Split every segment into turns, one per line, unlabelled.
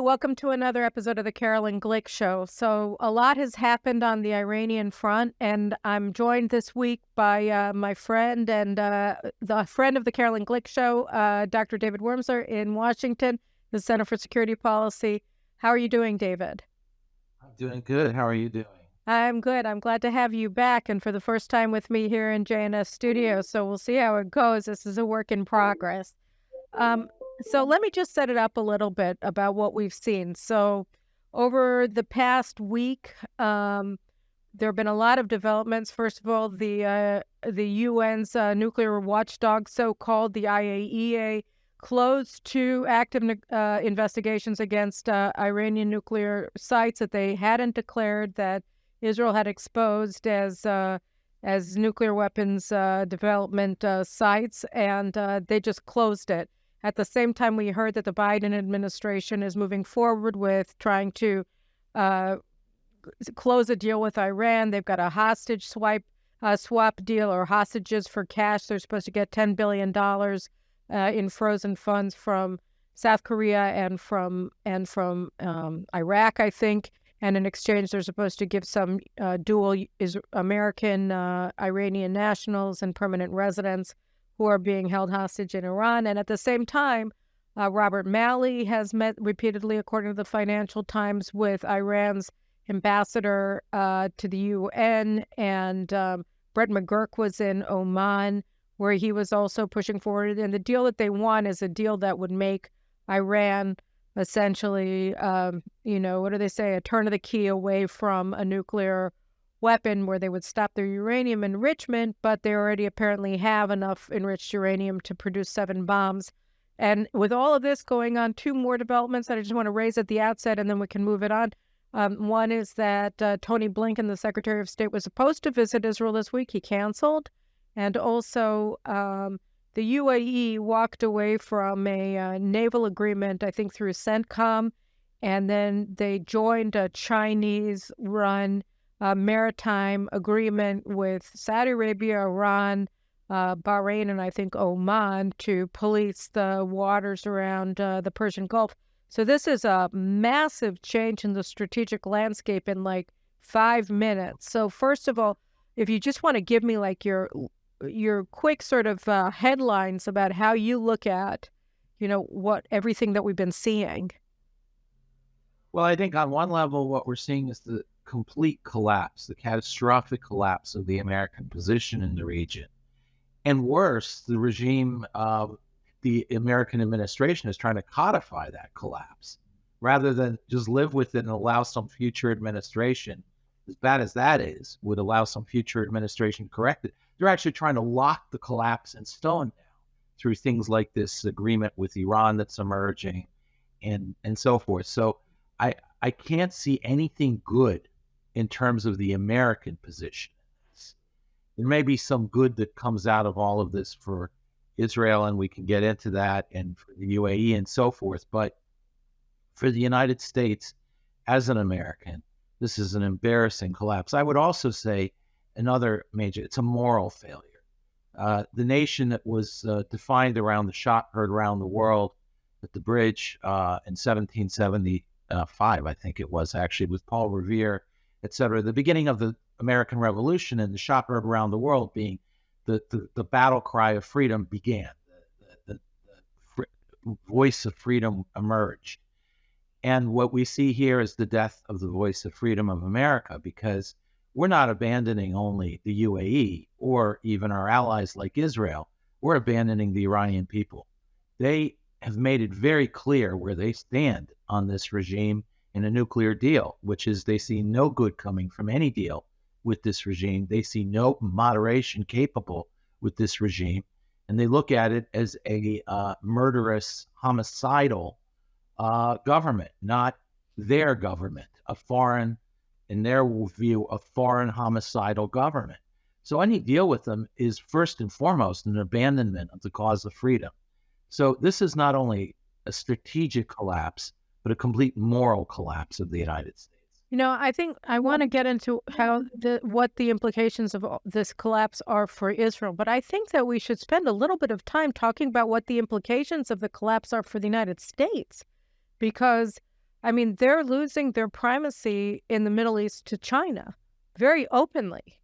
welcome to another episode of the Caroline Glick Show. So a lot has happened on the Iranian front, and I'm joined this week by my friend and the friend of the Caroline Glick Show, Dr. David Wurmser in Washington, the Center for Security Policy. How are you doing, David?
I'm doing good. How are you doing?
I'm good. I'm glad to have you back, and for the first time with me here in JNS Studio, so we'll see how it goes. This is a work in progress. So let me just set it up a little bit about what we've seen. So over the past week, there have been a lot of developments. First of all, the UN's nuclear watchdog, so-called, the IAEA, closed two active investigations against Iranian nuclear sites that they hadn't declared that Israel had exposed as nuclear weapons development sites, and they just closed it. At the same time, we heard that the Biden administration is moving forward with trying to close a deal with Iran. They've got a hostage swap deal, or hostages for cash. They're supposed to get $10 billion in frozen funds from South Korea and from Iraq, I think. And in exchange, they're supposed to give some dual American Iranian nationals and permanent residents who are being held hostage in Iran. And at the same time, Robert Malley has met repeatedly, according to the Financial Times, with Iran's ambassador to the UN. And Brett McGurk was in Oman, where he was also pushing forward. And the deal that they want is a deal that would make Iran essentially, what do they say, a turn of the key away from a nuclear weapon, where they would stop their uranium enrichment, but they already apparently have enough enriched uranium to produce 7 bombs. And with all of this going on, 2 more developments that I just want to raise at the outset, and then we can move it on. One is that Tony Blinken, the Secretary of State, was supposed to visit Israel this week. He canceled. And also, the UAE walked away from a naval agreement, I think through CENTCOM, and then they joined a Chinese-run maritime agreement with Saudi Arabia, Iran, Bahrain, and I think Oman to police the waters around the Persian Gulf. So this is a massive change in the strategic landscape in like 5 minutes. So first of all, if you just want to give me like your quick sort of headlines about how you look at, everything that we've been seeing.
Well, I think on one level, what we're seeing is the complete collapse, the catastrophic collapse of the American position in the region. And worse, the regime, the American administration is trying to codify that collapse rather than just live with it and allow some future administration, as bad as that is, would allow some future administration to correct it. They're actually trying to lock the collapse in stone now through things like this agreement with Iran that's emerging and so forth. So I can't see anything good in terms of the American position in this. There may be some good that comes out of all of this for Israel, and we can get into that, and for the UAE and so forth. But for the United States, as an American, this is an embarrassing collapse. I would also say another major, it's a moral failure. The nation that was defined around the shot heard around the world at the bridge in 1775, I think it was actually, with Paul Revere, et cetera. The beginning of the American Revolution and the shot heard around the world being the battle cry of freedom began. The voice of freedom emerged. And what we see here is the death of the voice of freedom of America, because we're not abandoning only the UAE or even our allies like Israel. We're abandoning the Iranian people. They have made it very clear where they stand on this regime in a nuclear deal, which is they see no good coming from any deal with this regime. They see no moderation capable with this regime. And they look at it as a murderous, homicidal government, not their government, a foreign, in their view, a foreign homicidal government. So any deal with them is first and foremost an abandonment of the cause of freedom. So this is not only a strategic collapse, but a complete moral collapse of the United States.
I think I want to get into what the implications of this collapse are for Israel, but I think that we should spend a little bit of time talking about what the implications of the collapse are for the United States, because I mean, they're losing their primacy in the Middle East to China very openly.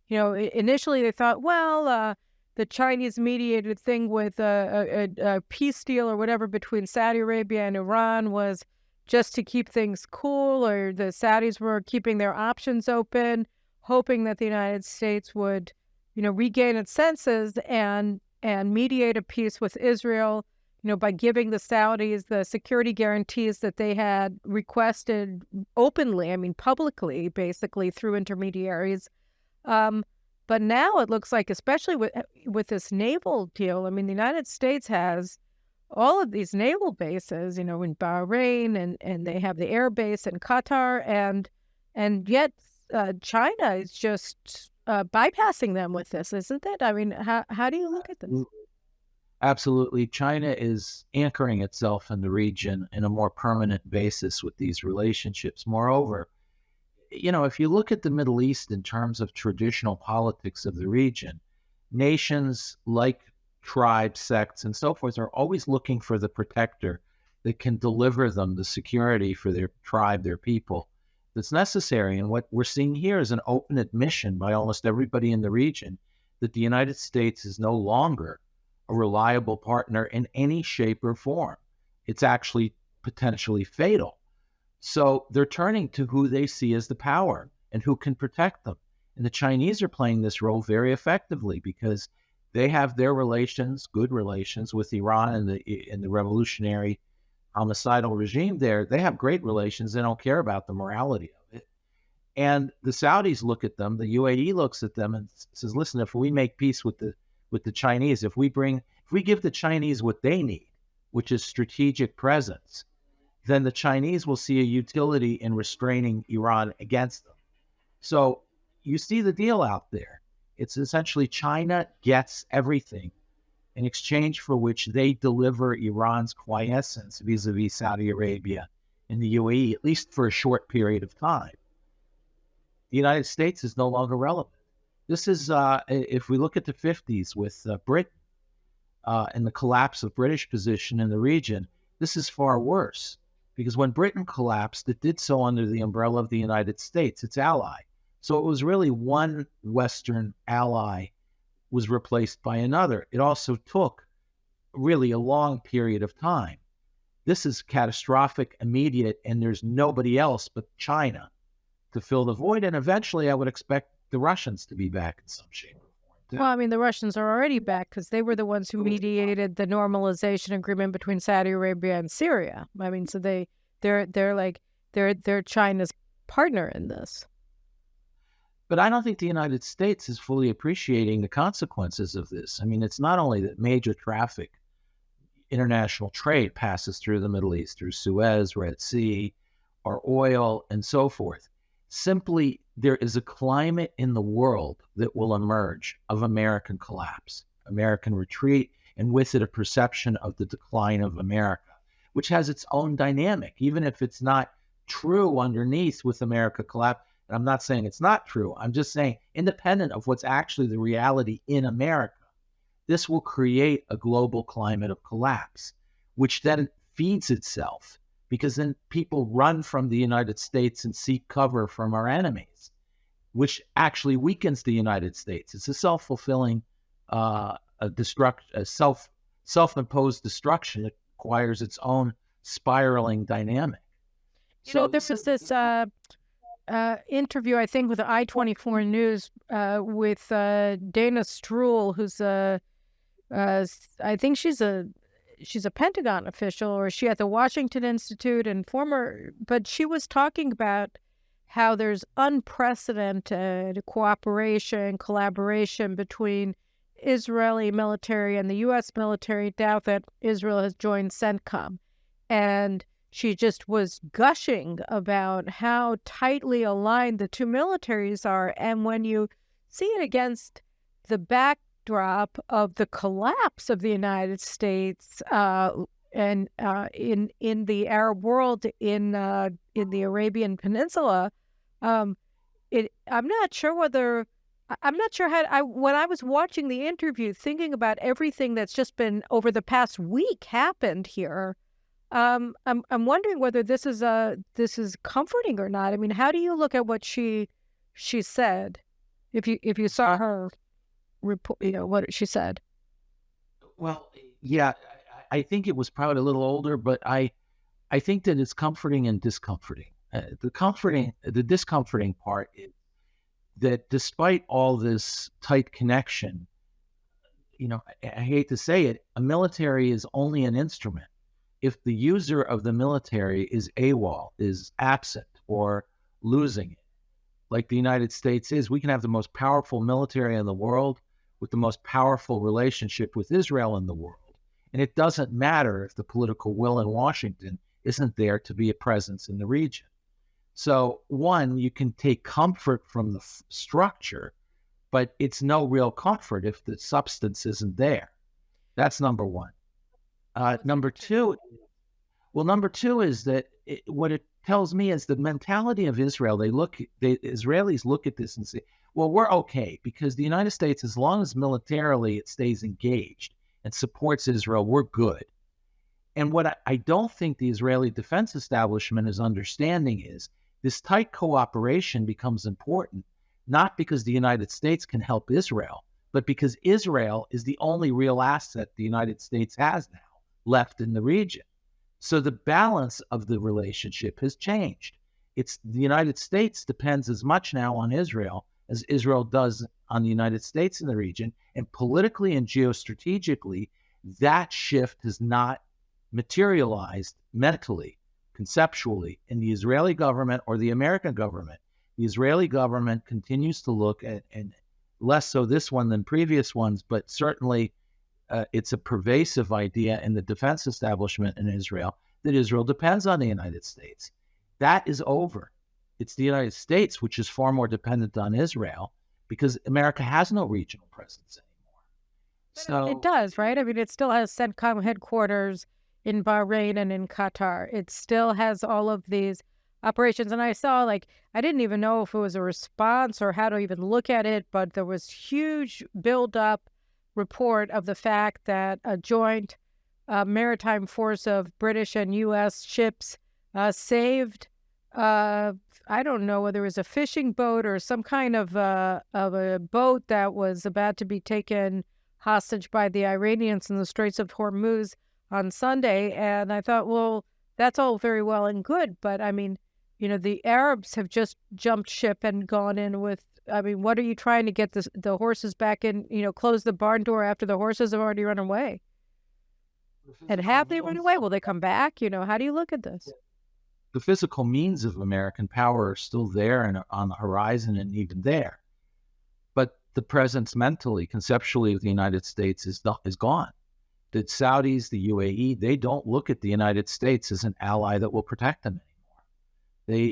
Initially they thought, well, the Chinese mediated thing with a peace deal or whatever between Saudi Arabia and Iran was just to keep things cool, or the Saudis were keeping their options open, hoping that the United States would, regain its senses and mediate a peace with Israel, by giving the Saudis the security guarantees that they had requested openly, publicly, basically through intermediaries. But now it looks like, especially with this naval deal, the United States has all of these naval bases, in Bahrain, and they have the air base in Qatar, and yet China is just bypassing them with this, isn't it? How do you look at this?
Absolutely. China is anchoring itself in the region in a more permanent basis with these relationships. Moreover, if you look at the Middle East in terms of traditional politics of the region, nations like tribes, sects, and so forth are always looking for the protector that can deliver them the security for their tribe, their people, that's necessary. And what we're seeing here is an open admission by almost everybody in the region that the United States is no longer a reliable partner in any shape or form. It's actually potentially fatal. So they're turning to who they see as the power and who can protect them. And the Chinese are playing this role very effectively because they have their relations, good relations with Iran and the revolutionary homicidal regime there. They have great relations. They don't care about the morality of it. And the Saudis look at them, the UAE looks at them and says, listen, if we make peace with the Chinese, if we give the Chinese what they need, which is strategic presence, then the Chinese will see a utility in restraining Iran against them. So you see the deal out there. It's essentially China gets everything in exchange for which they deliver Iran's quiescence vis-a-vis Saudi Arabia and the UAE, at least for a short period of time. The United States is no longer relevant. This is, if we look at the 50s with Britain and the collapse of British position in the region, this is far worse. Because when Britain collapsed, it did so under the umbrella of the United States, its ally. So it was really one Western ally was replaced by another. It also took really a long period of time. This is catastrophic, immediate, and there's nobody else but China to fill the void. And eventually I would expect the Russians to be back in some shape or form.
Well, the Russians are already back because they were the ones who mediated the normalization agreement between Saudi Arabia and Syria. So they're China's partner in this.
But I don't think the United States is fully appreciating the consequences of this. It's not only that major traffic, international trade passes through the Middle East, through Suez, Red Sea, or oil, and so forth. Simply, there is a climate in the world that will emerge of American collapse, American retreat, and with it a perception of the decline of America, which has its own dynamic, even if it's not true underneath with America collapse. And I'm not saying it's not true. I'm just saying, independent of what's actually the reality in America, this will create a global climate of collapse, which then feeds itself, because then people run from the United States and seek cover from our enemies, which actually weakens the United States. It's a self-fulfilling, self-imposed destruction that requires its own spiraling dynamic.
There was this interview, I think, with the I-24 News with Dana Stroul, who's I think she's a Pentagon official, or she at the Washington Institute and but she was talking about how there's unprecedented cooperation, collaboration between Israeli military and the U.S. military now that Israel has joined CENTCOM. And she just was gushing about how tightly aligned the two militaries are. And when you see it against the backdrop of the collapse of the United States and in the Arab world, in the Arabian Peninsula, I'm not sure how when I was watching the interview, thinking about everything that's just been over the past week happened here, I'm wondering whether this is comforting or not. I mean, how do you look at what she said? If you saw her report, what she said.
Well, yeah, I think it was probably a little older, but I think that it's comforting and discomforting. The discomforting part is that despite all this tight connection, I hate to say it, a military is only an instrument. If the user of the military is AWOL, is absent or losing it, like the United States is, we can have the most powerful military in the world with the most powerful relationship with Israel in the world. And it doesn't matter if the political will in Washington isn't there to be a presence in the region. So, one, you can take comfort from the structure, but it's no real comfort if the substance isn't there. That's number one. Number two, number two is that what it tells me is the mentality of Israel. The Israelis look at this and say, well, we're okay because the United States, as long as militarily it stays engaged and supports Israel, we're good. And what I don't think the Israeli defense establishment is understanding is this tight cooperation becomes important, not because the United States can help Israel, but because Israel is the only real asset the United States has now left in the region. So the balance of the relationship has changed. It's the United States depends as much now on Israel as Israel does on the United States in the region. And politically and geostrategically, that shift has not materialized mentally, conceptually in the Israeli government or the American government. The Israeli government continues to look at, and less so this one than previous ones, but certainly it's a pervasive idea in the defense establishment in Israel that Israel depends on the United States. That is over. It's the United States which is far more dependent on Israel because America has no regional presence anymore.
So it does, right? I mean, it still has CENTCOM headquarters in Bahrain and in Qatar. It still has all of these operations. And I saw, I didn't even know if it was a response or how to even look at it, but there was huge buildup report of the fact that a joint maritime force of British and U.S. ships saved, I don't know whether it was a fishing boat or some kind of a boat that was about to be taken hostage by the Iranians in the Straits of Hormuz on Sunday. And I thought, well, that's all very well and good. But I mean, the Arabs have just jumped ship and gone in with, what are you trying to get the horses back in, close the barn door after the horses have already run away? And have they run away? Will they come back? How do you look at this?
The physical means of American power are still there and on the horizon and even there. But the presence mentally, conceptually of the United States is gone. The Saudis, the UAE, they don't look at the United States as an ally that will protect them anymore.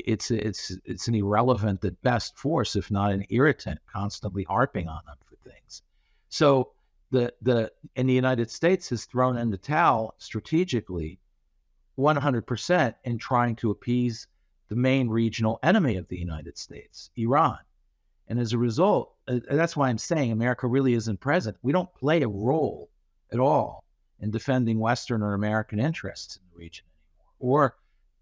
It's an irrelevant at best force, if not an irritant, constantly harping on them for things. So the United States has thrown in the towel strategically 100% in trying to appease the main regional enemy of the United States, Iran. And as a result, that's why I'm saying America really isn't present. We don't play a role at all in defending Western or American interests in the region anymore, or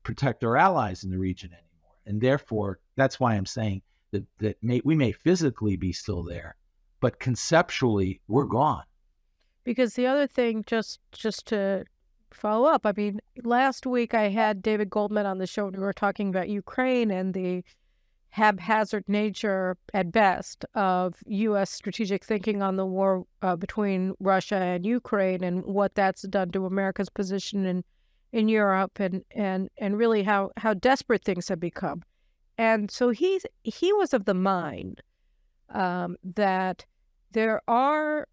protect our allies in the region anymore. And therefore, that's why I'm saying that we may physically be still there, but conceptually, we're gone.
Because the other thing, just to follow up, last week I had David Goldman on the show and we were talking about Ukraine and the haphazard nature, at best, of U.S. strategic thinking on the war between Russia and Ukraine and what that's done to America's position in Europe and really how desperate things have become. And so he was of the mind that there are,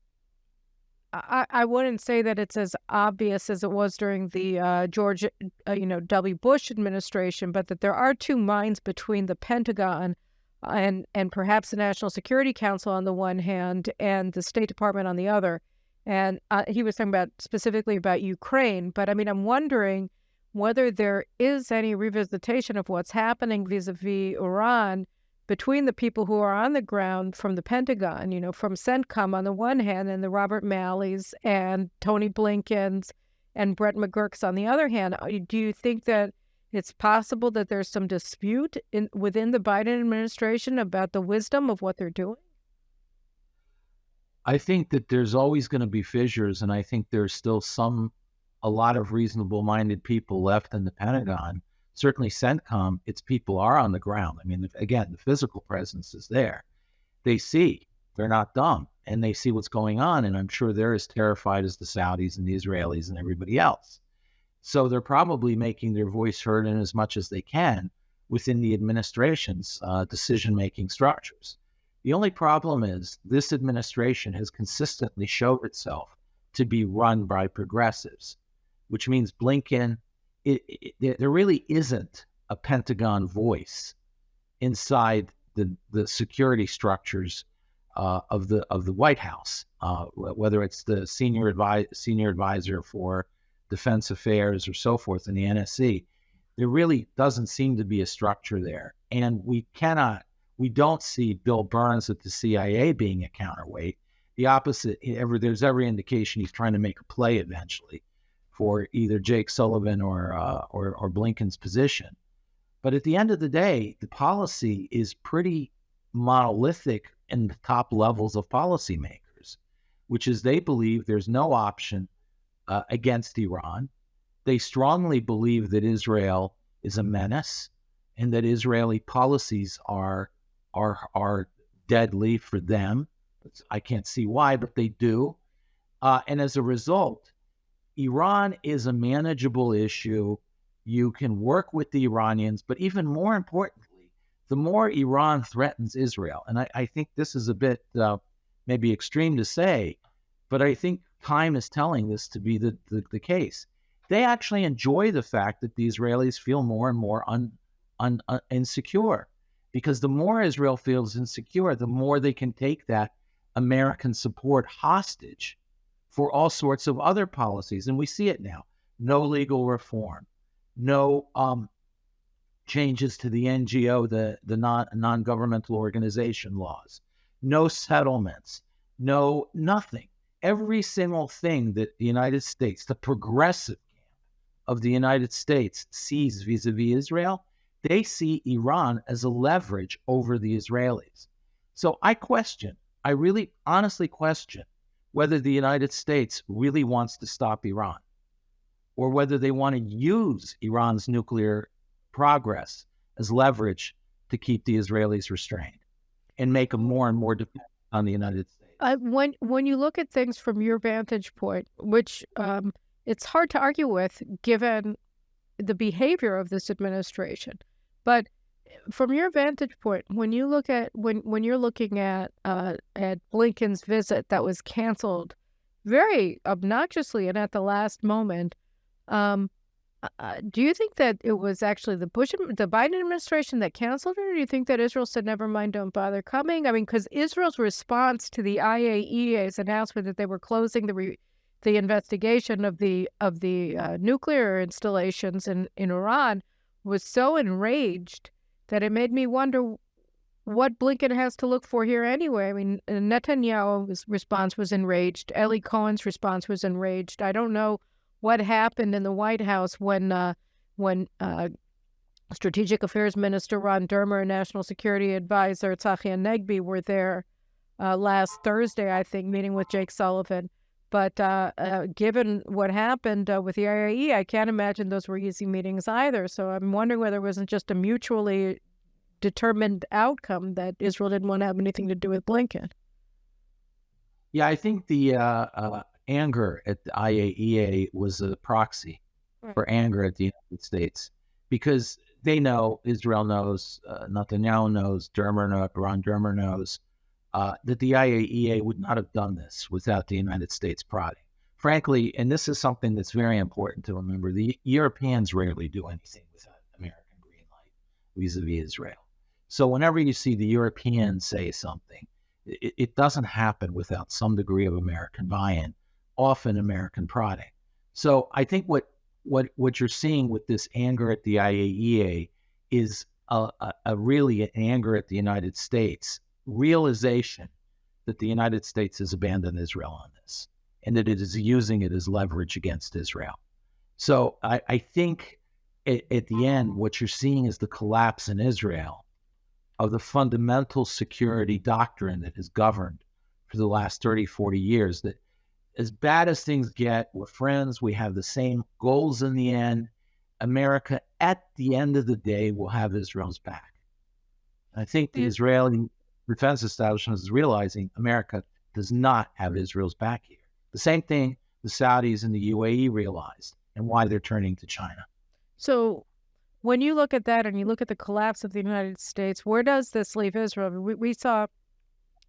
I wouldn't say that it's as obvious as it was during the George W. Bush administration, but that there are two minds between the Pentagon and perhaps the National Security Council on the one hand and the State Department on the other. And he was talking specifically about Ukraine. But I'm wondering whether there is any revisitation of what's happening vis-a-vis Iran between the people who are on the ground from the Pentagon, from CENTCOM on the one hand and the Robert Malleys and Tony Blinkens and Brett McGurk's on the other hand. Do you think that it's possible that there's some dispute within the Biden administration about the wisdom of what they're doing?
I think that there's always going to be fissures, and I think there's still a lot of reasonable-minded people left in the Pentagon. Certainly CENTCOM, its people are on the ground. I mean, again, the physical presence is there. They see, they're not dumb, and they see what's going on, and I'm sure they're as terrified as the Saudis and the Israelis and everybody else. So they're probably making their voice heard in as much as they can within the administration's decision-making structures. The only problem is this administration has consistently shown itself to be run by progressives, which means Blinken, there really isn't a Pentagon voice inside the security structures of the White House, whether it's the senior advisor for defense affairs or so forth in the NSC. There really doesn't seem to be a structure there, and we don't see Bill Burns at the CIA being a counterweight. The opposite, there's every indication he's trying to make a play eventually for either Jake Sullivan or Blinken's position. But at the end of the day, the policy is pretty monolithic in the top levels of policymakers, which is they believe there's no option against Iran. They strongly believe that Israel is a menace and that Israeli policies are deadly for them. I can't see why, but they do. And as a result, Iran is a manageable issue. You can work with the Iranians, but even more importantly, the more Iran threatens Israel, and I think this is a bit maybe extreme to say, but I think time is telling this to be the case. They actually enjoy the fact that the Israelis feel more and more insecure, because the more Israel feels insecure, the more they can take that American support hostage for all sorts of other policies. And we see it now. No legal reform, no changes to the NGO, the non-governmental organization laws, no settlements, nothing. Every single thing that the United States, the progressive camp of the United States sees vis-a-vis Israel, they see Iran as a leverage over the Israelis. So I really honestly question whether the United States really wants to stop Iran, or whether they want to use Iran's nuclear progress as leverage to keep the Israelis restrained and make them more and more dependent on the United States.
When you look at things from your vantage point, which it's hard to argue with given the behavior of this administration, but from your vantage point, when you look at when you're looking at Blinken's visit that was canceled very obnoxiously and at the last moment, do you think that it was actually the Biden administration that canceled it, or do you think that Israel said, never mind, don't bother coming? I mean, because Israel's response to the IAEA's announcement that they were closing the investigation of the nuclear installations in Iran was so enraged that it made me wonder what Blinken has to look for here anyway. I mean, Netanyahu's response was enraged. Eli Cohen's response was enraged. I don't know what happened in the White House when Strategic Affairs Minister Ron Dermer and National Security Advisor Tzachi Hanegbi were there last Thursday, I think, meeting with Jake Sullivan. But given what happened with the IAEA, I can't imagine those were easy meetings either. So I'm wondering whether it wasn't just a mutually determined outcome that Israel didn't want to have anything to do with Blinken.
Yeah, I think the anger at the IAEA was a proxy for anger at the United States, because they know, Israel knows, Netanyahu knows, Ron Dermer knows, that the IAEA would not have done this without the United States prodding. Frankly, and this is something that's very important to remember, the Europeans rarely do anything without American green light vis-a-vis Israel. So whenever you see the Europeans say something, it doesn't happen without some degree of American buy-in, often American prodding. So I think what you're seeing with this anger at the IAEA is really an anger at the United States, realization that the United States has abandoned Israel on this, and that it is using it as leverage against Israel. So I think at the end, what you're seeing is the collapse in Israel of the fundamental security doctrine that has governed for the last 30, 40 years, that as bad as things get, we're friends, we have the same goals in the end. America, at the end of the day, will have Israel's back. And I think the Israeli defense establishment is realizing America does not have Israel's back here. The same thing the Saudis and the UAE realized, and why they're turning to China.
So when you look at that and you look at the collapse of the United States, where does this leave Israel? We saw,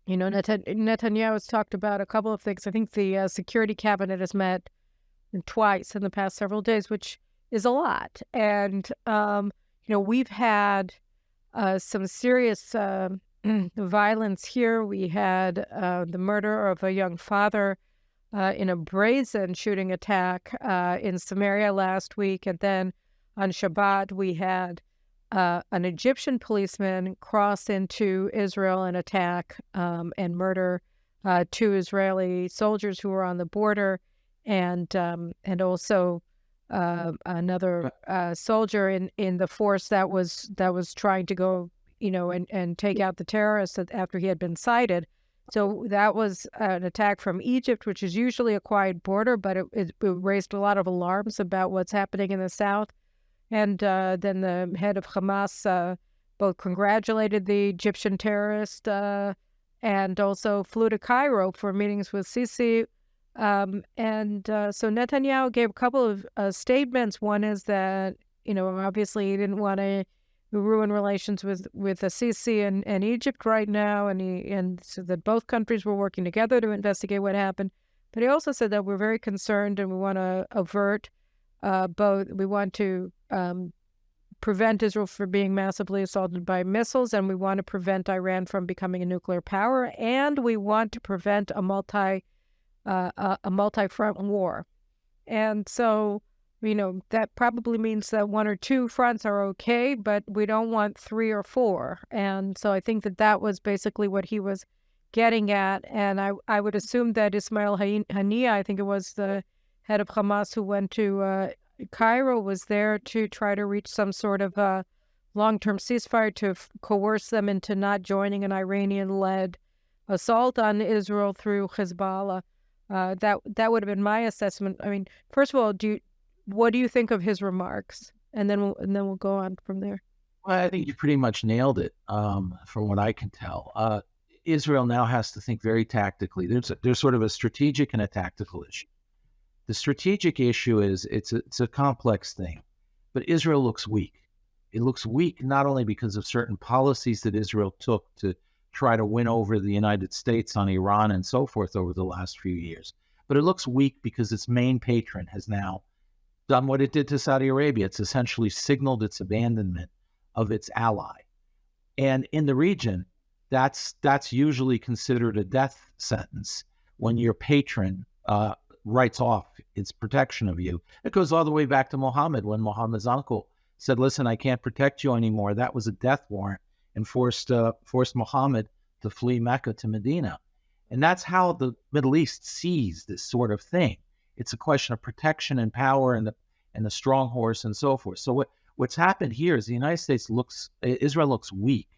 Netanyahu has talked about a couple of things. I think the security cabinet has met twice in the past several days, which is a lot. And, we've had some serious violence here. We had the murder of a young father in a brazen shooting attack in Samaria last week. And then on Shabbat, we had an Egyptian policeman cross into Israel and attack and murder 2 Israeli soldiers who were on the border, and also another soldier in the force that was trying to go, and take out the terrorists after he had been sighted. So that was an attack from Egypt, which is usually a quiet border, but it raised a lot of alarms about what's happening in the south. And then the head of Hamas both congratulated the Egyptian terrorist and also flew to Cairo for meetings with Sisi. So Netanyahu gave a couple of statements. One is that, obviously he didn't want to ruin relations with Sisi and Egypt right now, and so that both countries were working together to investigate what happened. But he also said that we're very concerned and we want to avert we want to prevent Israel from being massively assaulted by missiles, and we want to prevent Iran from becoming a nuclear power, and we want to prevent a multi-front war. And so, that probably means that 1 or 2 fronts are okay, but we don't want 3 or 4. And so I think that was basically what he was getting at. And I would assume that Ismail Haniyeh, I think it was the head of Hamas who went to Cairo, was there to try to reach some sort of long-term ceasefire to coerce them into not joining an Iranian-led assault on Israel through Hezbollah. That would have been my assessment. I mean, first of all, what do you think of his remarks? And then we'll go on from there.
Well, I think you pretty much nailed it, from what I can tell. Israel now has to think very tactically. There's sort of a strategic and a tactical issue. The strategic issue is it's a complex thing, but Israel looks weak. It looks weak not only because of certain policies that Israel took to try to win over the United States on Iran and so forth over the last few years, but it looks weak because its main patron has now done what it did to Saudi Arabia. It's essentially signaled its abandonment of its ally. And in the region, that's usually considered a death sentence when your patron writes off its protection of you. It goes all the way back to Muhammad, when Muhammad's uncle said, listen, I can't protect you anymore. That was a death warrant, and forced Muhammad to flee Mecca to Medina. And that's how the Middle East sees this sort of thing. It's a question of protection and power and the strong horse and so forth. So what's happened here is the United States Israel looks weak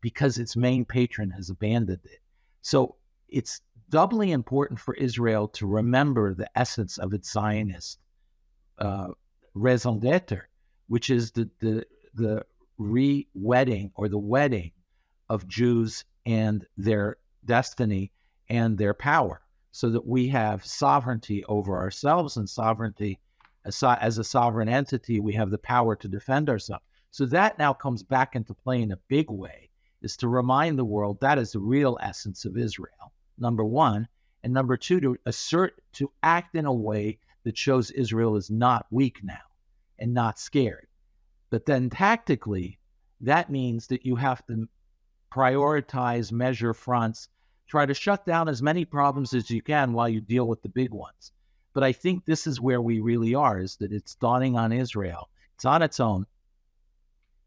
because its main patron has abandoned it. So it's doubly important for Israel to remember the essence of its Zionist raison d'etre, which is the re-wedding or the wedding of Jews and their destiny and their power, so that we have sovereignty over ourselves, and sovereignty as a sovereign entity, we have the power to defend ourselves. So that now comes back into play in a big way, is to remind the world that is the real essence of Israel, number one. And number two, to act in a way that shows Israel is not weak now and not scared. But then tactically, that means that you have to prioritize, measure fronts, try to shut down as many problems as you can while you deal with the big ones. But I think this is where we really are, is that it's dawning on Israel. It's on its own.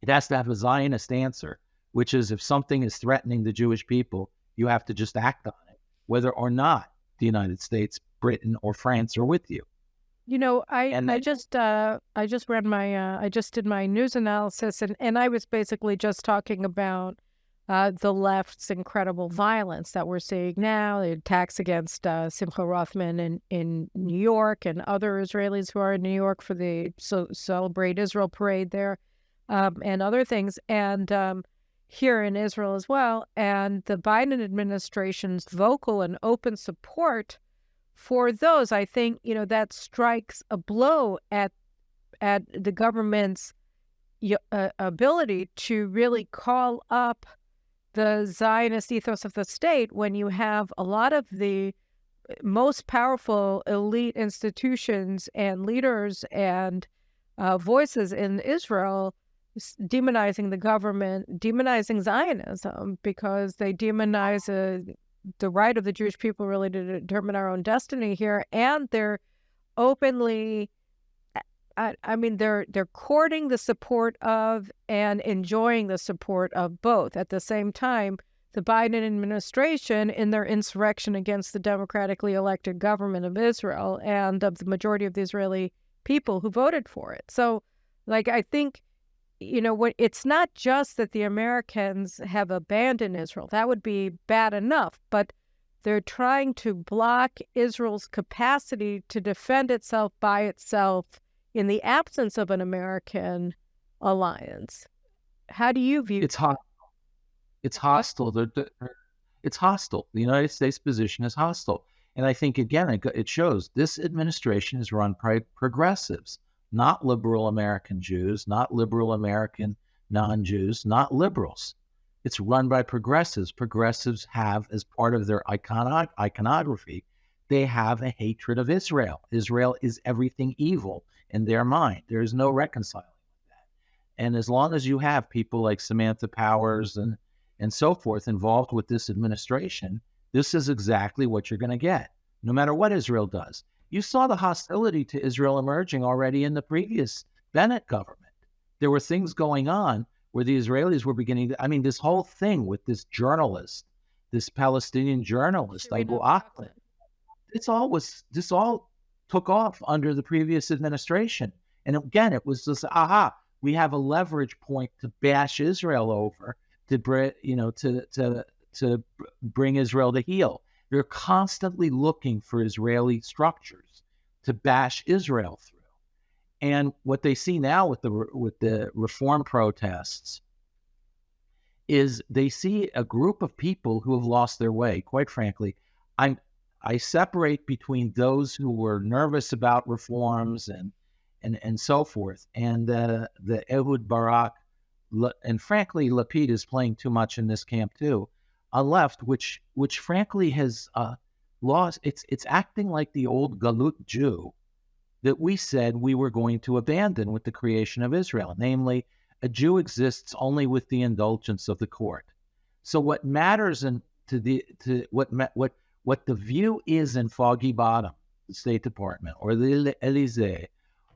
It has to have a Zionist answer, which is if something is threatening the Jewish people, you have to just act on it, whether or not the United States, Britain, or France are with you. And
I just ran my I just did my news analysis, and I was basically just talking about the left's incredible violence that we're seeing now, the attacks against Simcha Rothman in New York and other Israelis who are in New York for the Celebrate Israel parade there, and other things, and here in Israel as well, and the Biden administration's vocal and open support for those. I think, that strikes a blow at the government's ability to really call up the Zionist ethos of the state when you have a lot of the most powerful elite institutions and leaders and voices in Israel demonizing the government, demonizing Zionism, because they demonize the right of the Jewish people really to determine our own destiny here, and they're openly, they're courting the support of and enjoying the support of both. At the same time, the Biden administration, in their insurrection against the democratically elected government of Israel and of the majority of the Israeli people who voted for it. So, I think, it's not just that the Americans have abandoned Israel. That would be bad enough, but they're trying to block Israel's capacity to defend itself by itself in the absence of an American alliance. How do you view
it's hostile. It's hostile. It's hostile. The United States position is hostile. And I think, again, it shows this administration is run by progressives, not liberal American Jews, not liberal American non-Jews, not liberals. It's run by progressives. Progressives have, as part of their iconography, they have a hatred of Israel. Israel is everything evil in their mind. There is no reconciling with that. And as long as you have people like Samantha Powers and so forth involved with this administration, this is exactly what you're going to get, no matter what Israel does. You saw the hostility to Israel emerging already in the previous Bennett government. There were things going on where the Israelis were beginning to, this whole thing with this journalist, this Palestinian journalist, Abu Aklan, this all took off under the previous administration. And again, it was just, we have a leverage point to bash Israel over, to bring Israel to heel. They're constantly looking for Israeli structures to bash Israel through. And what they see now with the reform protests is they see a group of people who have lost their way. Quite frankly, I separate between those who were nervous about reforms and so forth, and the Ehud Barak, and frankly, Lapid is playing too much in this camp too, a left which frankly has lost. It's acting like the old Galut Jew that we said we were going to abandon with the creation of Israel. Namely, a Jew exists only with the indulgence of the court. So what matters what the view is in Foggy Bottom, the State Department, or the Elysee,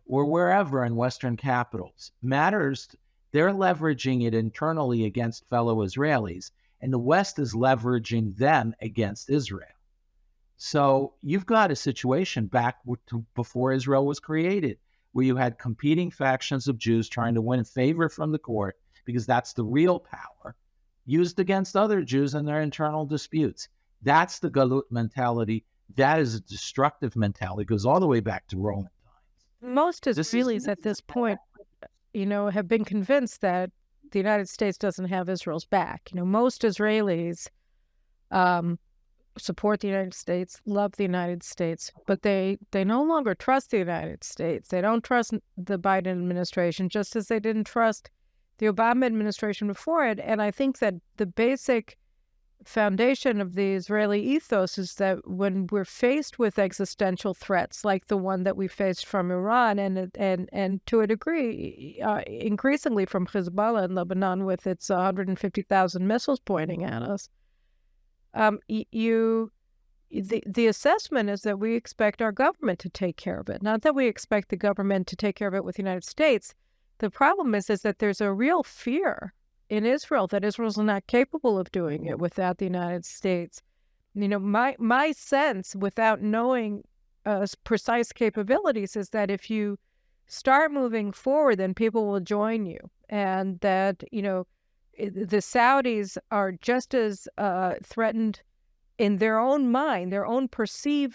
or wherever in Western capitals, matters. They're leveraging it internally against fellow Israelis, and the West is leveraging them against Israel. So you've got a situation back to before Israel was created, where you had competing factions of Jews trying to win favor from the court, because that's the real power, used against other Jews in their internal disputes. That's the Galut mentality. That is a destructive mentality. It goes all the way back to Roman times.
Most Israelis at this point, have been convinced that the United States doesn't have Israel's back. Most Israelis support the United States, love the United States, but they no longer trust the United States. They don't trust the Biden administration, just as they didn't trust the Obama administration before it. And I think that the basic foundation of the Israeli ethos is that when we're faced with existential threats like the one that we faced from Iran and to a degree increasingly from Hezbollah in Lebanon with its 150,000 missiles pointing at us, the assessment is that we expect our government to take care of it, not that we expect the government to take care of it with the United States. The problem is that there's a real fear in Israel that Israel's not capable of doing it without the United States. My sense, without knowing precise capabilities is that if you start moving forward, then people will join you, and that the Saudis are just as threatened in their own mind, their own perception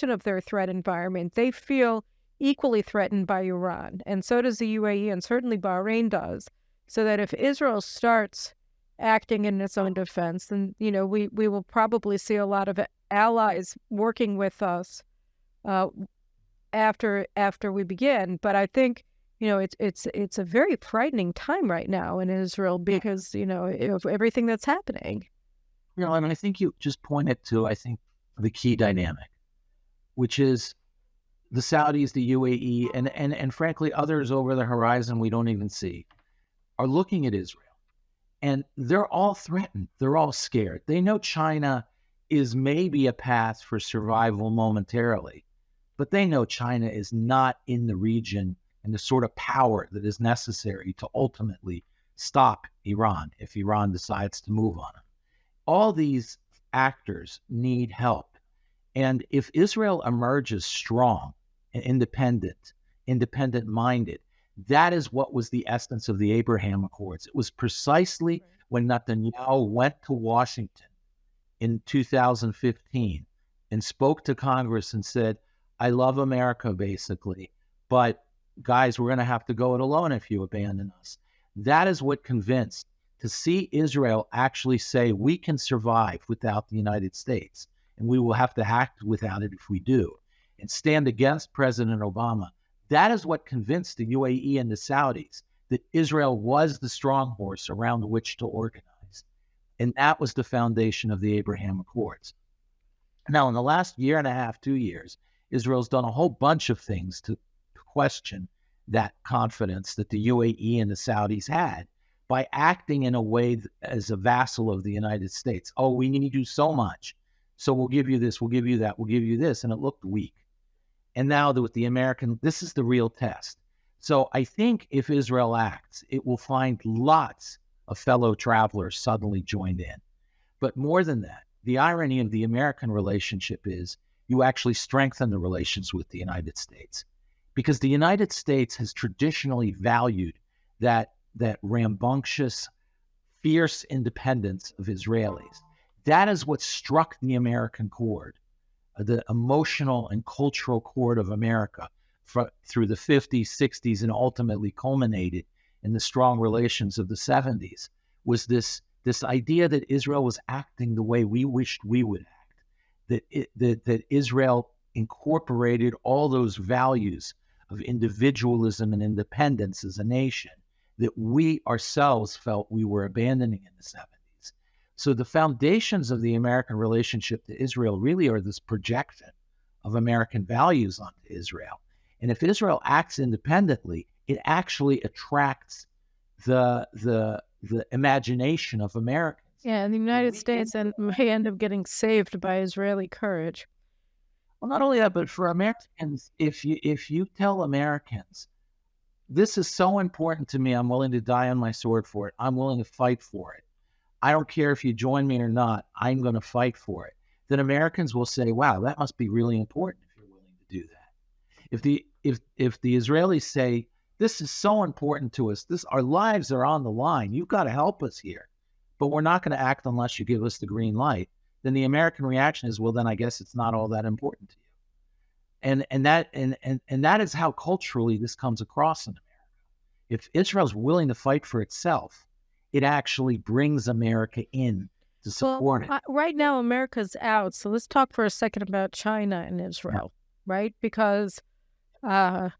of their threat environment. They feel equally threatened by Iran, and so does the UAE, and certainly Bahrain does. So that if Israel starts acting in its own defense, then we will probably see a lot of allies working with us after we begin. But I think it's a very frightening time right now in Israel because of everything that's happening.
And I think you just pointed to, I think, the key dynamic, which is the Saudis, the UAE, and frankly others over the horizon we don't even see, are looking at Israel. And they're all threatened. They're all scared. They know China is maybe a path for survival momentarily, but they know China is not in the region and the sort of power that is necessary to ultimately stop Iran if Iran decides to move on them. All these actors need help. And if Israel emerges strong and independent-minded, that is what was the essence of the Abraham Accords. It was precisely when Netanyahu went to Washington in 2015 and spoke to Congress and said, I love America, basically, but guys, we're going to have to go it alone if you abandon us. That is what convinced to see Israel actually say, we can survive without the United States, and we will have to act without it if we do, and stand against President Obama. That is what convinced the UAE and the Saudis that Israel was the strong horse around which to organize. And that was the foundation of the Abraham Accords. Now, in the last year and a half, 2 years, Israel's done a whole bunch of things to question that confidence that the UAE and the Saudis had by acting in a way as a vassal of the United States. Oh, we need you so much, so we'll give you this, we'll give you that, we'll give you this. And it looked weak. And now with the American, this is the real test. So I think if Israel acts, it will find lots of fellow travelers suddenly joined in. But more than that, the irony of the American relationship is you actually strengthen the relations with the United States, because the United States has traditionally valued that rambunctious, fierce independence of Israelis. That is what struck the American chord, the emotional and cultural chord of America through the 50s, 60s, and ultimately culminated in the strong relations of the 70s, was this idea that Israel was acting the way we wished we would act, that Israel incorporated all those values of individualism and independence as a nation that we ourselves felt we were abandoning in the 70s. So the foundations of the American relationship to Israel really are this projection of American values onto Israel. And if Israel acts independently, it actually attracts the imagination of Americans.
Yeah, and the United States may end up getting saved by Israeli courage.
Well, not only that, but for Americans, if you tell Americans, this is so important to me, I'm willing to die on my sword for it, I'm willing to fight for it, I don't care if you join me or not, I'm going to fight for it, then Americans will say, wow, that must be really important if you're willing to do that. If the Israelis say, this is so important to us, our lives are on the line, you've got to help us here, but we're not going to act unless you give us the green light, then the American reaction is, well, then I guess it's not all that important to you. And that is how culturally this comes across in America. If Israel's willing to fight for itself, it actually brings America in to support it.
Right now, America's out. So let's talk for a second about China and Israel, right? Because, China,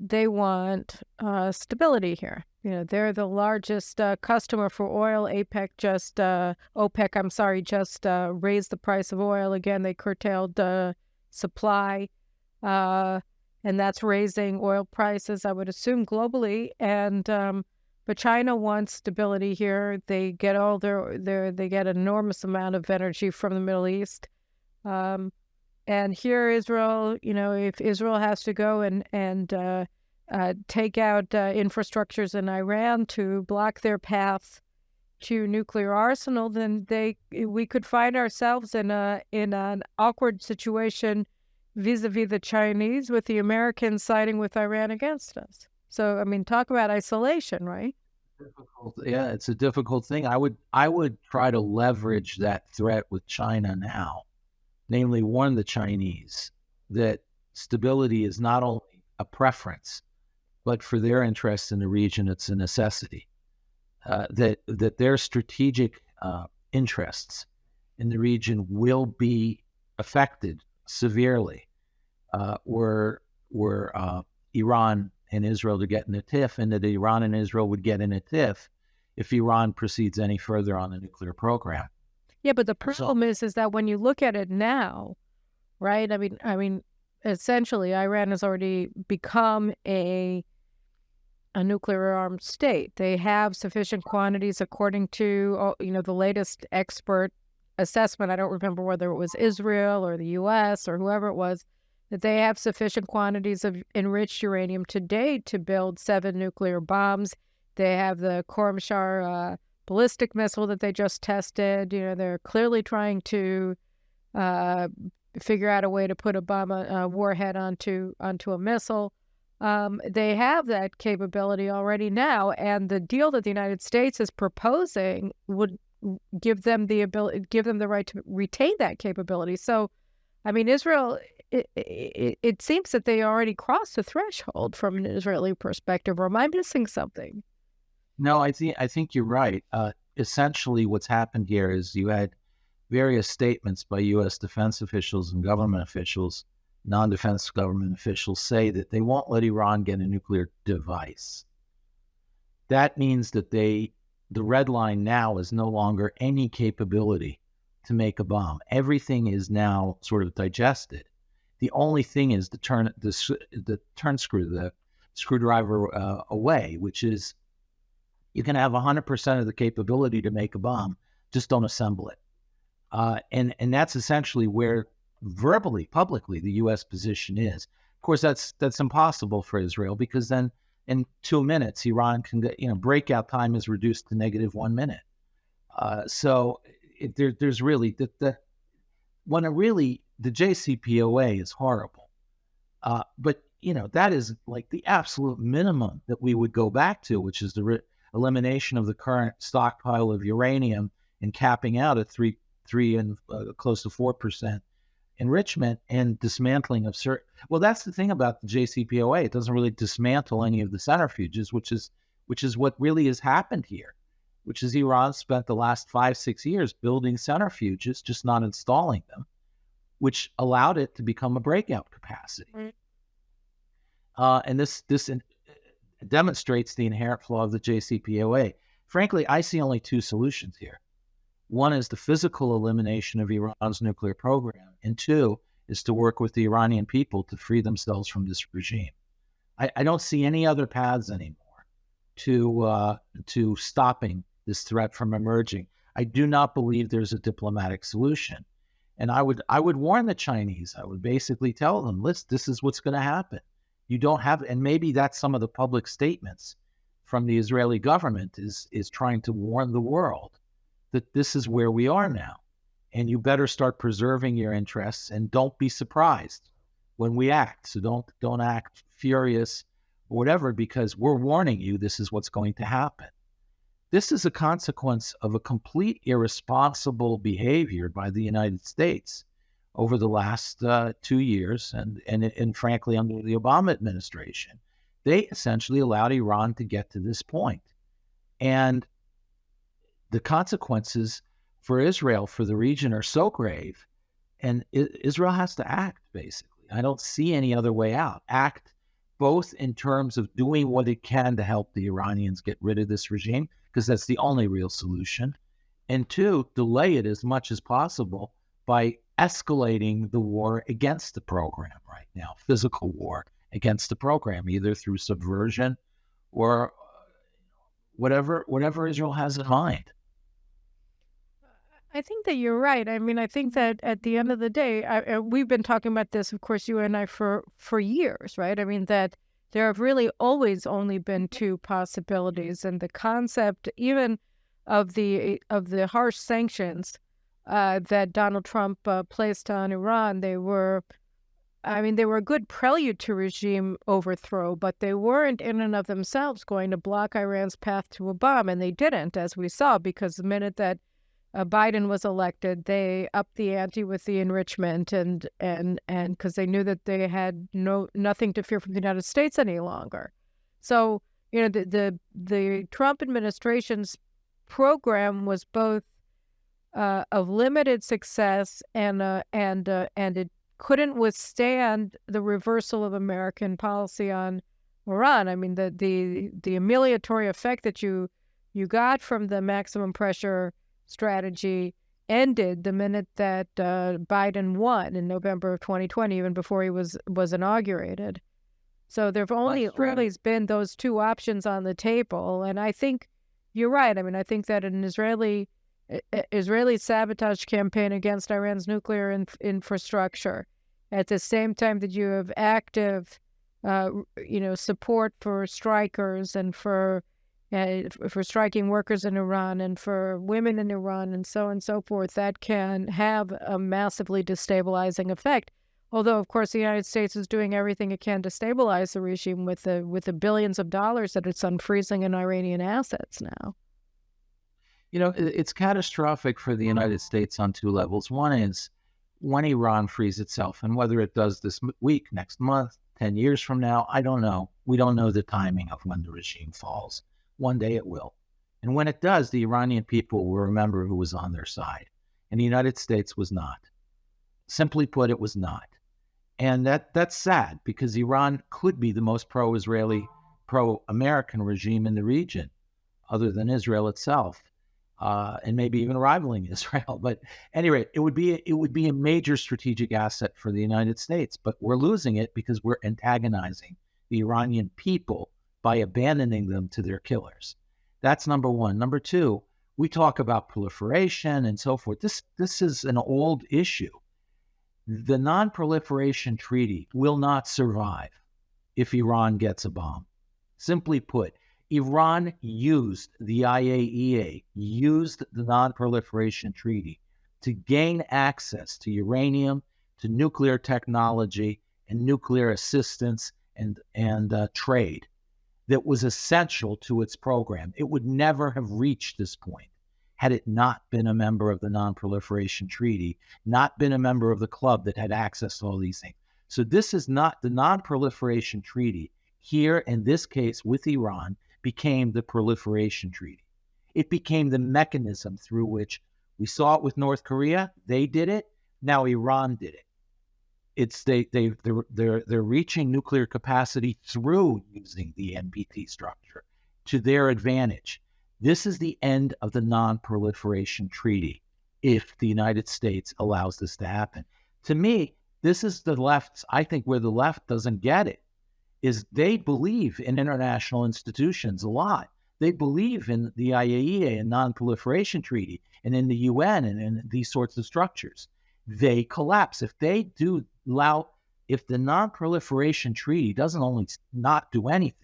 they want stability here. They're the largest customer for oil. OPEC just raised the price of oil again. They curtailed supply, and that's raising oil prices, I would assume, globally. And but China wants stability here. They get all they get an enormous amount of energy from the Middle East. And here, Israel, if Israel has to go and take out infrastructures in Iran to block their path to nuclear arsenal, then we could find ourselves in an awkward situation vis-a-vis the Chinese, with the Americans siding with Iran against us. So, I mean, talk about isolation, right?
Difficult. Yeah, it's a difficult thing. I would try to leverage that threat with China now, namely warn the Chinese that stability is not only a preference, but for their interests in the region, it's a necessity. That their strategic interests in the region will be affected severely were Iran and Israel to get in a tiff, and that Iran and Israel would get in a tiff if Iran proceeds any further on the nuclear program.
Yeah, but the problem is that when you look at it now, right? I mean, essentially, Iran has already become a nuclear armed state. They have sufficient quantities, according to the latest expert assessment. I don't remember whether it was Israel or the U.S. or whoever it was, that they have sufficient quantities of enriched uranium today to build 7 nuclear bombs. They have the Khorramshahr ballistic missile that they just tested. They're clearly trying to figure out a way to put a warhead onto a missile. They have that capability already now, and the deal that the United States is proposing would give them the right to retain that capability. So, I mean, Israel, it seems that they already crossed the threshold from an Israeli perspective. Or am I missing something?
No, I think you're right. Essentially, what's happened here is you had various statements by U.S. defense officials and government officials, non-defense government officials, say that they won't let Iran get a nuclear device. That means that the red line now is no longer any capability to make a bomb. Everything is now sort of digested. The only thing is the screwdriver away, which is you can have 100% of the capability to make a bomb, just don't assemble it. And that's essentially where verbally, publicly, the U.S. position is. Of course, that's impossible for Israel, because then in 2 minutes, Iran can get, breakout time is reduced to -1 minute. There's really the JCPOA is horrible. But that is like the absolute minimum that we would go back to, which is the elimination of the current stockpile of uranium and capping out at 3 and close to 4% enrichment, and dismantling of certain. Well, that's the thing about the JCPOA. It doesn't really dismantle any of the centrifuges, which is what really has happened here, which is Iran spent the last 5-6 years building centrifuges, just not installing them, which allowed it to become a breakout capacity. And this demonstrates the inherent flaw of the JCPOA. Frankly, I see only 2 solutions here. One is the physical elimination of Iran's nuclear program, and 2 is to work with the Iranian people to free themselves from this regime. I don't see any other paths anymore to stopping this threat from emerging. I do not believe there's a diplomatic solution. And I would warn the Chinese. I would basically tell them, listen, this is what's going to happen. You don't have, and maybe that's some of the public statements from the Israeli government is trying to warn the world that this is where we are now. And you better start preserving your interests, and don't be surprised when we act. So don't act furious or whatever, because we're warning you this is what's going to happen. This is a consequence of a complete irresponsible behavior by the United States over the last 2 years, and frankly, under the Obama administration. They essentially allowed Iran to get to this point. And the consequences for Israel, for the region, are so grave, and Israel has to act, basically. I don't see any other way out. Act both in terms of doing what it can to help the Iranians get rid of this regime, because that's the only real solution, and 2, delay it as much as possible by escalating the war against the program right now, physical war against the program, either through subversion or whatever Israel has in mind.
I think that you're right. I mean, I think that at the end of the day, we've been talking about this, of course, you and I, for years, right? I mean, that there have really always only been 2 possibilities. And the concept, even of the harsh sanctions that Donald Trump placed on Iran. They were a good prelude to regime overthrow, but they weren't in and of themselves going to block Iran's path to a bomb, and they didn't, as we saw, because the minute that Biden was elected, they upped the ante with the enrichment, and because they knew that they had nothing to fear from the United States any longer. So, the Trump administration's program was both of limited success and it couldn't withstand the reversal of American policy on Iran. I mean, the amelioratory effect that you got from the maximum pressure strategy ended the minute that Biden won in November of 2020, even before he was inaugurated. So there have only always been those two options on the table, and I think you're right. I mean, I think that an Israeli sabotage campaign against Iran's nuclear infrastructure, at the same time that you have active, support for strikers and for striking workers in Iran and for women in Iran and so on and so forth, that can have a massively destabilizing effect. Although, of course, the United States is doing everything it can to stabilize the regime with the billions of dollars that it's unfreezing in Iranian assets now.
It's catastrophic for the United States on two levels. One is when Iran frees itself, and whether it does this week, next month, 10 years from now, I don't know. We don't know the timing of when the regime falls. One day it will. And when it does, the Iranian people will remember who was on their side. And the United States was not. Simply put, it was not. And that's sad, because Iran could be the most pro-Israeli, pro-American regime in the region, other than Israel itself, and maybe even rivaling Israel. But anyway, it would be a major strategic asset for the United States. But we're losing it because we're antagonizing the Iranian people by abandoning them to their killers. That's number one. Number two, we talk about proliferation and so forth. This is an old issue. The Non-Proliferation Treaty will not survive if Iran gets a bomb. Simply put, Iran used the IAEA, used the Non-Proliferation Treaty to gain access to uranium, to nuclear technology, and nuclear assistance and trade that was essential to its program. It would never have reached this point had it not been a member of the Non-Proliferation Treaty, not been a member of the club that had access to all these things. So this is not the Non-Proliferation Treaty. Here, in this case with Iran, became the Proliferation Treaty. It became the mechanism through which we saw it with North Korea. They did it. Now Iran did it. They're reaching nuclear capacity through using the NPT structure to their advantage. This is the end of the Non-Proliferation Treaty if the United States allows this to happen. To me, this is the left's, I think where the left doesn't get it, is they believe in international institutions a lot. They believe in the IAEA and Non-Proliferation Treaty and in the UN and in these sorts of structures. They collapse. If they do allow, if the Non-Proliferation Treaty doesn't only not do anything,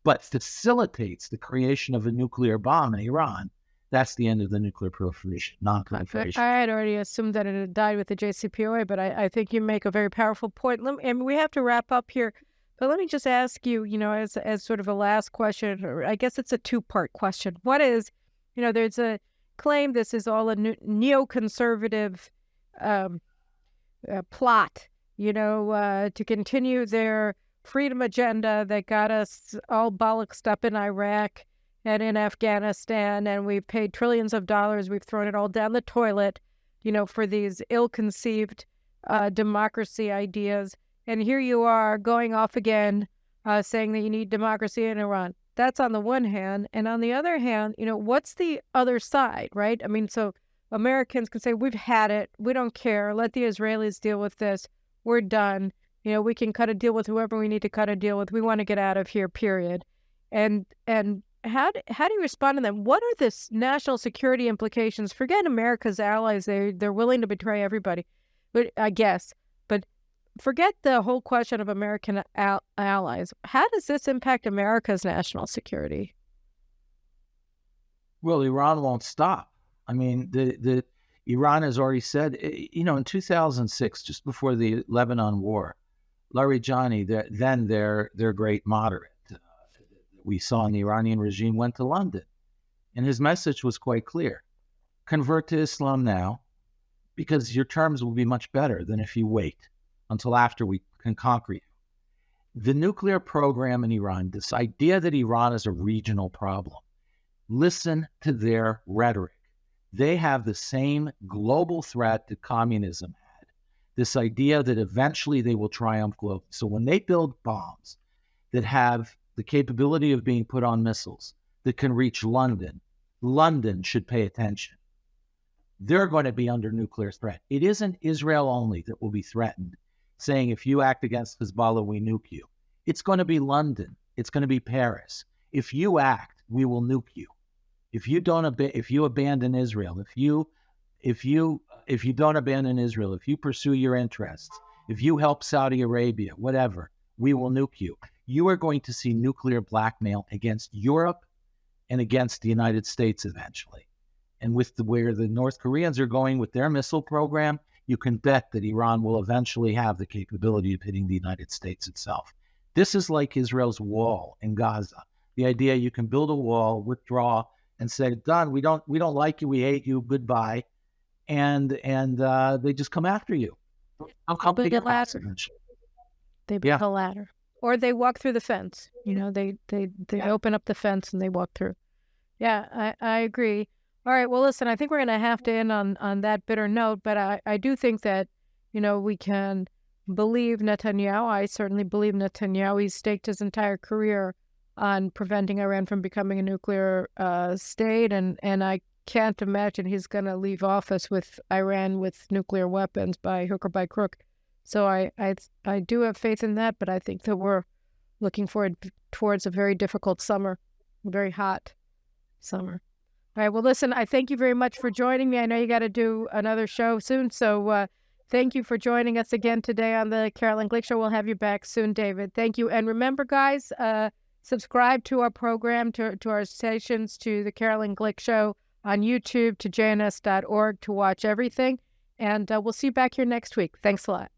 but facilitates the creation of a nuclear bomb in Iran, that's the end of the nuclear proliferation, non-proliferation.
I had already assumed that it had died with the JCPOA, but I think you make a very powerful point. And we have to wrap up here, but let me just ask you, as sort of a last question, or I guess it's a two-part question. What is, there's a claim this is all a neoconservative plot, to continue their freedom agenda that got us all bollocksed up in Iraq and in Afghanistan, and we've paid trillions of dollars. We've thrown it all down the toilet, for these ill-conceived democracy ideas. And here you are going off again, saying that you need democracy in Iran. That's on the one hand. And on the other hand, what's the other side, right? I mean, so Americans can say, we've had it. We don't care. Let the Israelis deal with this. We're done. We can cut a deal with whoever we need to cut a deal with. We want to get out of here, period. And how do you respond to them? What are the national security implications? Forget America's allies. They're willing to betray everybody, but I guess. But forget the whole question of American allies. How does this impact America's national security?
Well, Iran won't stop. I mean, the Iran has already said, in 2006, just before the Lebanon war, Larijani, their great moderate, we saw in the Iranian regime, went to London. And his message was quite clear. Convert to Islam now, because your terms will be much better than if you wait until after we can conquer you. The nuclear program in Iran, this idea that Iran is a regional problem, listen to their rhetoric. They have the same global threat that communism had, this idea that eventually they will triumph globally. So when they build bombs that have the capability of being put on missiles that can reach London, London should pay attention. They're going to be under nuclear threat. It isn't Israel only that will be threatened, saying if you act against Hezbollah, we nuke you. It's going to be London. It's going to be Paris. If you act, we will nuke you. If you abandon Israel, if you don't abandon Israel, if you pursue your interests, if you help Saudi Arabia, whatever, we will nuke you. You are going to see nuclear blackmail against Europe and against the United States eventually. And with where the North Koreans are going with their missile program, you can bet that Iran will eventually have the capability of hitting the United States itself. This is like Israel's wall in Gaza. The idea you can build a wall, withdraw, and say, done, we don't like you, we hate you, goodbye. And they just come after you.
They build a ladder. They build a ladder. Or they walk through the fence. They open up the fence and they walk through. Yeah, I agree. All right, well, listen, I think we're going to have to end on that bitter note, but I do think that, we can believe Netanyahu. I certainly believe Netanyahu. He's staked his entire career on preventing Iran from becoming a nuclear state, and I can't imagine he's going to leave office with Iran with nuclear weapons by hook or by crook. So I do have faith in that, but I think that we're looking forward towards a very difficult summer, a very hot summer. All right. Well, listen, I thank you very much for joining me. I know you got to do another show soon. So thank you for joining us again today on the Caroline Glick Show. We'll have you back soon, David. Thank you. And remember, guys, subscribe to our program, to our stations, to the Caroline Glick Show on YouTube, to jns.org to watch everything. And we'll see you back here next week. Thanks a lot.